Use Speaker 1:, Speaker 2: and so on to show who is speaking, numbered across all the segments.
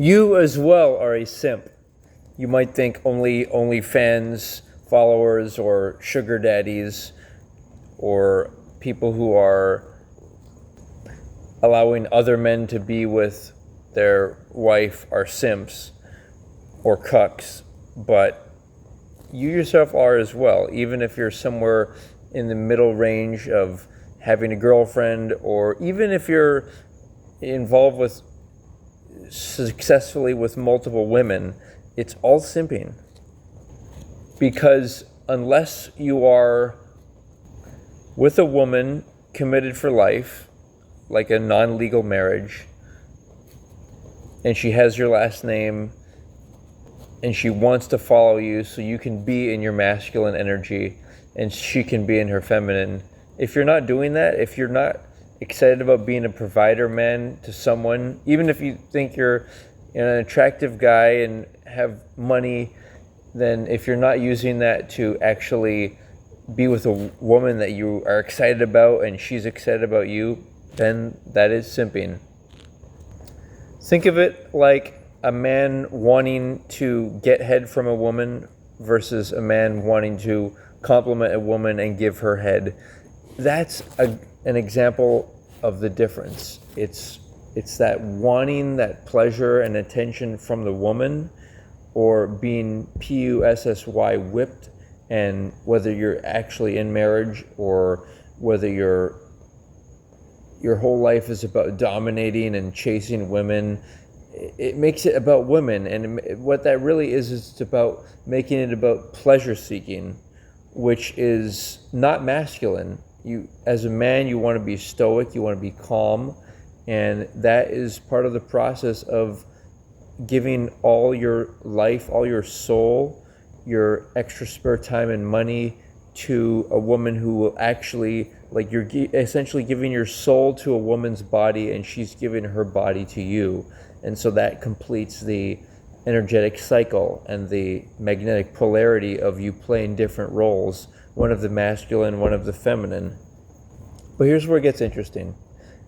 Speaker 1: You as well are a simp. You might think only OnlyFans followers or sugar daddies or people who are allowing other men to be with their wife are simps or cucks, but you yourself are as well, even if you're somewhere in the middle range of having a girlfriend, or even if you're involved with successfully with multiple women. It's all simping, because unless you are with a woman committed for life, like a non-legal marriage, and she has your last name and she wants to follow you so you can be in your masculine energy and she can be in her feminine. If you're not doing that, if you're not excited about being a provider man to someone, even if you think you're an attractive guy and have money, then if you're not using that to actually be with a woman that you are excited about and she's excited about you, then that is simping. Think of it like a man wanting to get head from a woman versus a man wanting to compliment a woman and give her head. That's an example of the difference. It's that wanting that pleasure and attention from the woman, or being PUSSY whipped, and whether you're actually in marriage or whether your whole life is about dominating and chasing women, it makes it about women. And what that really is it's about making it about pleasure seeking, which is not masculine. You, as a man, you want to be stoic, you want to be calm, and that is part of the process of giving all your life, all your soul, your extra spare time and money to a woman who will actually, like, you're essentially giving your soul to a woman's body and she's giving her body to you. And so that completes the energetic cycle and the magnetic polarity of you playing different roles, one of the masculine, one of the feminine. But here's where it gets interesting.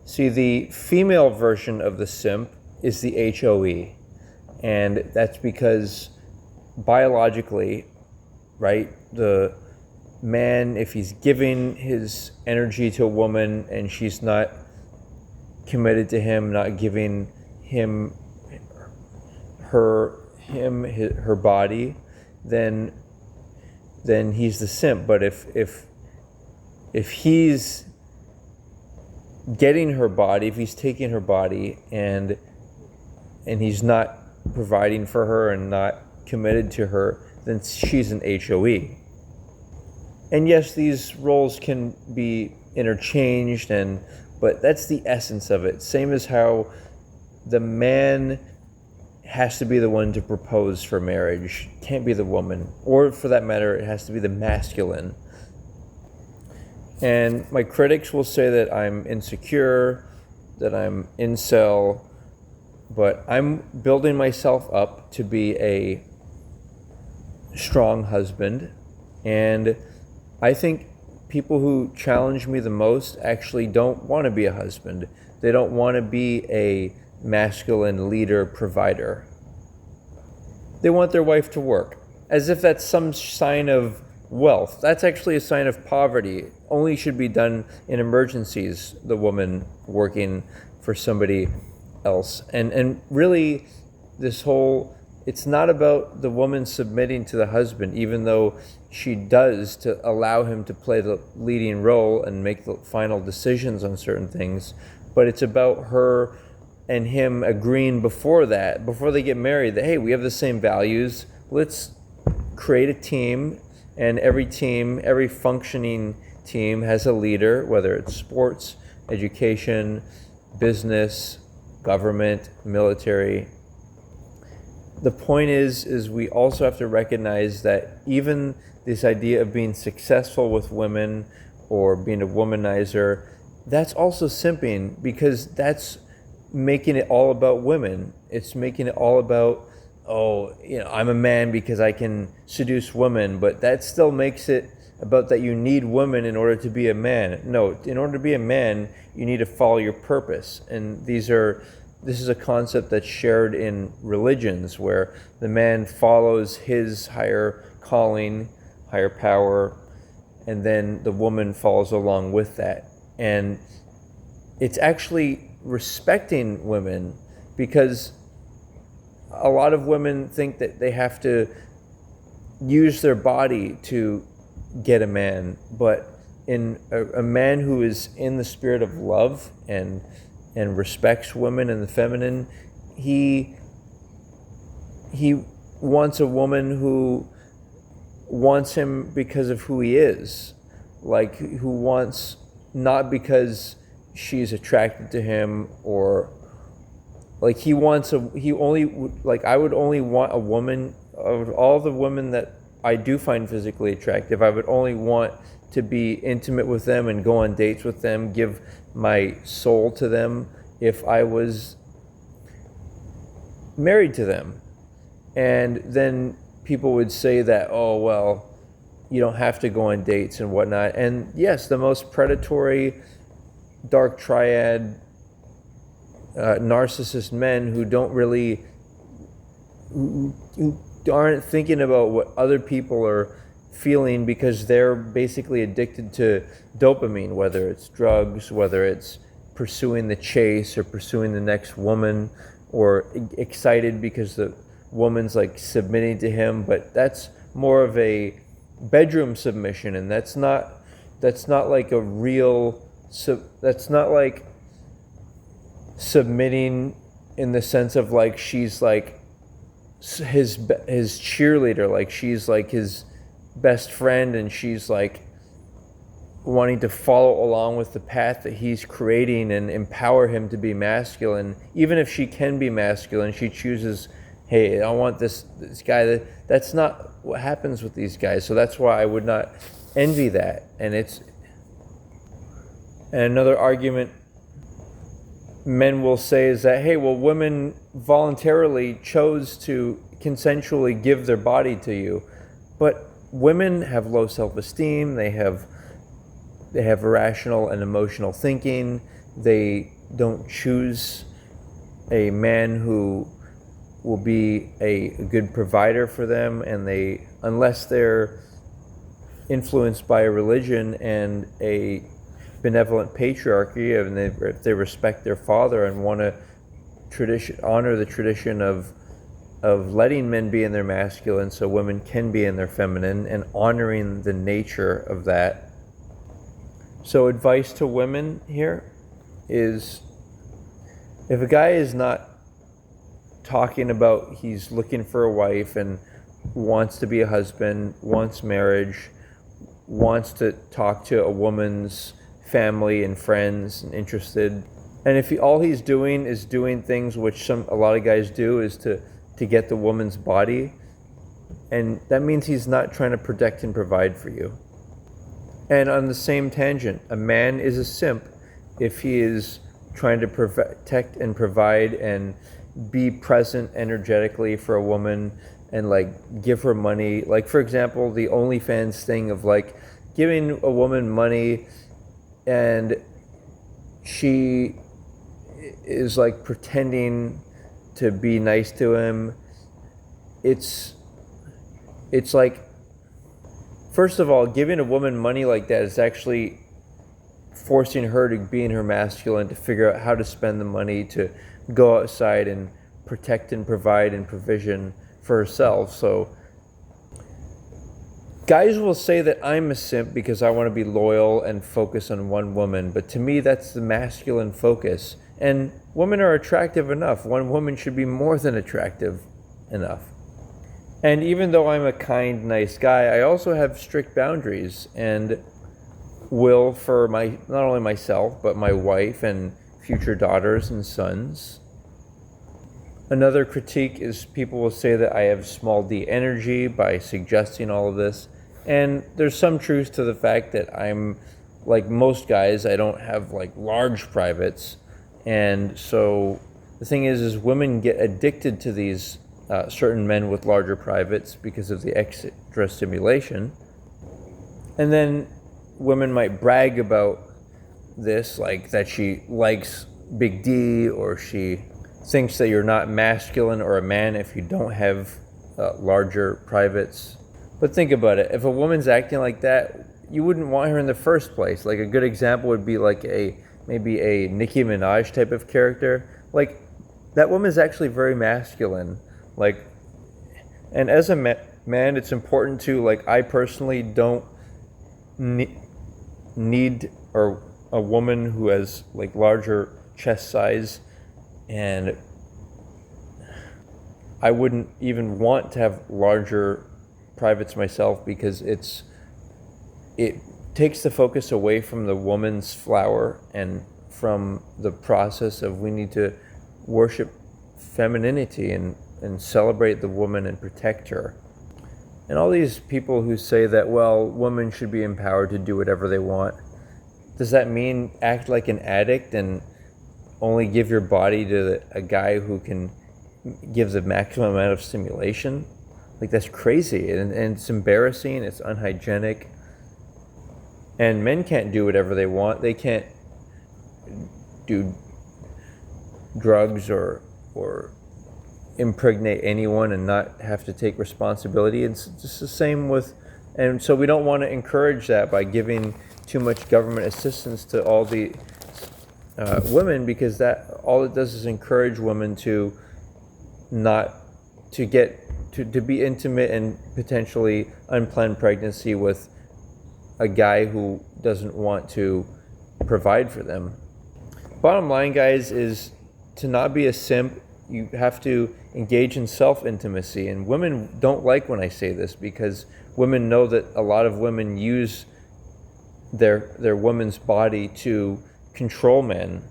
Speaker 1: See, the female version of the simp is the HOE. And that's because biologically, right, the man, if he's giving his energy to a woman and she's not committed to him, not giving him her body, then he's the simp. But if he's getting her body, if he's taking her body and he's not providing for her and not committed to her, then she's an HOE. And yes, these roles can be interchanged, but that's the essence of it. Same as how the man has to be the one to propose for marriage, can't be the woman, or for that matter, it has to be the masculine. And my critics will say that I'm insecure, that I'm incel, but I'm building myself up to be a strong husband. And I think people who challenge me the most actually don't want to be a husband. They don't want to be a masculine leader, provider. They want their wife to work, as if that's some sign of wealth. That's actually a sign of poverty. Only should be done in emergencies, the woman working for somebody else. And really, this whole, it's not about the woman submitting to the husband, even though she does, to allow him to play the leading role and make the final decisions on certain things, but it's about her and him agreeing before they get married, that, hey, we have the same values, let's create a team, and every functioning team has a leader, whether it's sports, education, business, government, military. The point is we also have to recognize that even this idea of being successful with women or being a womanizer, that's also simping, because that's making it all about women. It's making it all about, I'm a man because I can seduce women, but that still makes it about that you need women in order to be a man. No, in order to be a man, you need to follow your purpose. And these are this is a concept that's shared in religions, where the man follows his higher calling, higher power, and then the woman follows along with that. And it's actually respecting women, because a lot of women think that they have to use their body to get a man, but in a man who is in the spirit of love and respects women and the feminine, he wants a woman who wants him because of who he is, like who wants, not because she's attracted to him, or like I would only want a woman, of all the women that I do find physically attractive, I would only want to be intimate with them and go on dates with them, give my soul to them, if I was married to them. And then people would say that, oh, well, you don't have to go on dates and whatnot. And yes, the most predatory dark triad narcissist men who don't really, who aren't thinking about what other people are feeling, because they're basically addicted to dopamine, whether it's drugs, whether it's pursuing the chase or pursuing the next woman, or excited because the woman's like submitting to him. But that's more of a bedroom submission, and that's not like a real, that's not like submitting in the sense of like she's like his cheerleader, like she's like his best friend, and she's like wanting to follow along with the path that he's creating and empower him to be masculine. Even if she can be masculine, she chooses, hey, I want this guy. That's not what happens with these guys. So that's why I would not envy that. And another argument men will say is that, hey, well, women voluntarily chose to consensually give their body to you. But women have low self-esteem, they have irrational and emotional thinking, they don't choose a man who will be a good provider for them, and unless they're influenced by a religion and a benevolent patriarchy, and if they respect their father and want to honor the tradition of letting men be in their masculine so women can be in their feminine, and honoring the nature of that. So advice to women here is, if a guy is not talking about he's looking for a wife and wants to be a husband, wants marriage, wants to talk to a woman's family and friends and interested, and if all he's doing is doing things which a lot of guys do, is to get the woman's body, and that means he's not trying to protect and provide for you. And on the same tangent, a man is a simp if he is trying to protect and provide and be present energetically for a woman and like give her money. Like, for example, the OnlyFans thing of like giving a woman money and she is like pretending to be nice to him. It's like, first of all, giving a woman money like that is actually forcing her to be in her masculine, to figure out how to spend the money, to go outside and protect and provide and provision for herself. So guys will say that I'm a simp because I want to be loyal and focus on one woman, but to me that's the masculine focus. And women are attractive enough. One woman should be more than attractive enough. And even though I'm a kind, nice guy, I also have strict boundaries and will for not only myself, but my wife and future daughters and sons. Another critique is people will say that I have small d energy by suggesting all of this. And there's some truth to the fact that I'm, like most guys, I don't have like large privates. And so the thing is women get addicted to these certain men with larger privates because of the extra stimulation. And then women might brag about this, like that she likes Big D, or she thinks that you're not masculine or a man if you don't have larger privates. But think about it. If a woman's acting like that, you wouldn't want her in the first place. Like, a good example would be like maybe a Nicki Minaj type of character. Like, that woman's actually very masculine. Like, and as a man, it's important to, like, I personally don't need or a woman who has like larger chest size, and I wouldn't even want to have larger privates myself, because it takes the focus away from the woman's flower and from the process of we need to worship femininity and celebrate the woman and protect her. And all these people who say that, well, women should be empowered to do whatever they want, does that mean act like an addict and only give your body to a guy who can give the maximum amount of stimulation? Like, that's crazy, and it's embarrassing, it's unhygienic. And men can't do whatever they want. They can't do drugs or impregnate anyone and not have to take responsibility. It's just the same with, and so we don't want to encourage that by giving too much government assistance to all the women, because that all it does is encourage women to be intimate and potentially unplanned pregnancy with a guy who doesn't want to provide for them. Bottom line, guys, is to not be a simp, you have to engage in self-intimacy. And women don't like when I say this, because women know that a lot of women use their woman's body to control men,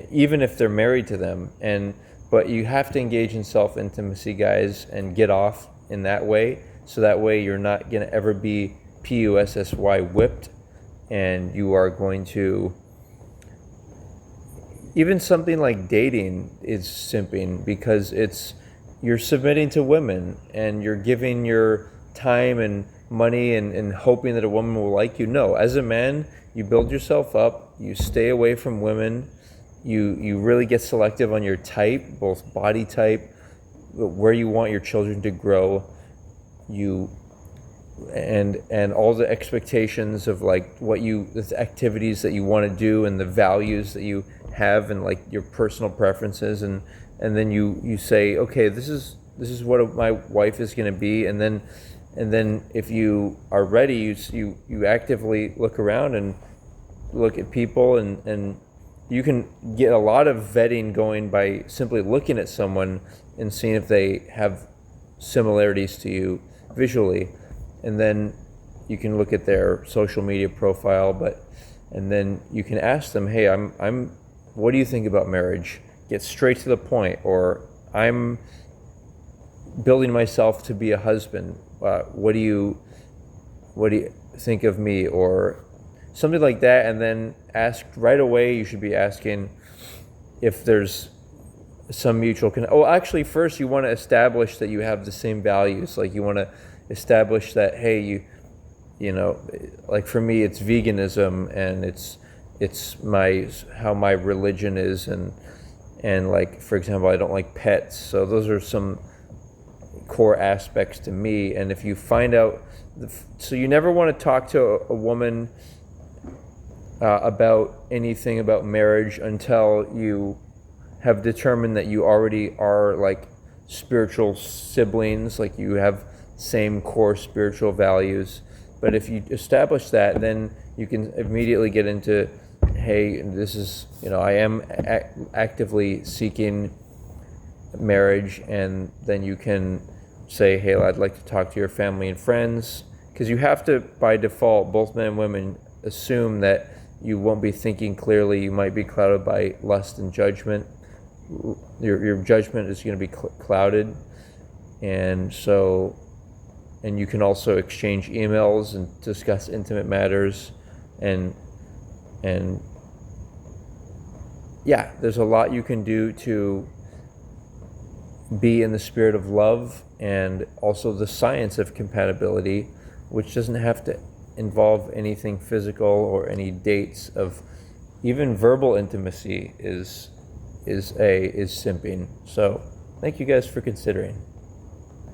Speaker 1: even if they're married to them. But you have to engage in self-intimacy, guys, and get off in that way, so that way you're not going to ever be PUSSY whipped, and you are going to, even something like dating is simping, because you're submitting to women and you're giving your time and money and hoping that a woman will like you. No, as a man, you build yourself up, you stay away from women, you really get selective on your type, both body type, where you want your children to grow, and all the expectations of like the activities that you want to do and the values that you have and like your personal preferences, and then you say, okay, this is what my wife is going to be, and then if you are ready, you actively look around and look at people, and you can get a lot of vetting going by simply looking at someone and seeing if they have similarities to you visually. And then you can look at their social media profile, and then you can ask them, hey, what do you think about marriage? Get straight to the point. Or I'm building myself to be a husband. What do you think of me? Or something like that. And then ask right away. You should be asking if there's some mutual actually, first you want to establish that you have the same values. Like, you want to establish that, hey, you know, like for me, it's veganism, and it's how my religion is, and like, for example, I don't like pets. So those are some core aspects to me. And if you find out, so you never want to talk to a woman about anything about marriage until you have determined that you already are like spiritual siblings, like you have same core spiritual values. But if you establish that, then you can immediately get into, hey, this is, I am actively seeking marriage, and then you can say, hey, I'd like to talk to your family and friends, because you have to, by default, both men and women, assume that you won't be thinking clearly. You might be clouded by lust and judgment. Your judgment is going to be clouded, and you can also exchange emails and discuss intimate matters, and yeah, there's a lot you can do to be in the spirit of love, and also the science of compatibility, which doesn't have to involve anything physical or any dates. Of even verbal intimacy is is simping. So thank you guys for considering.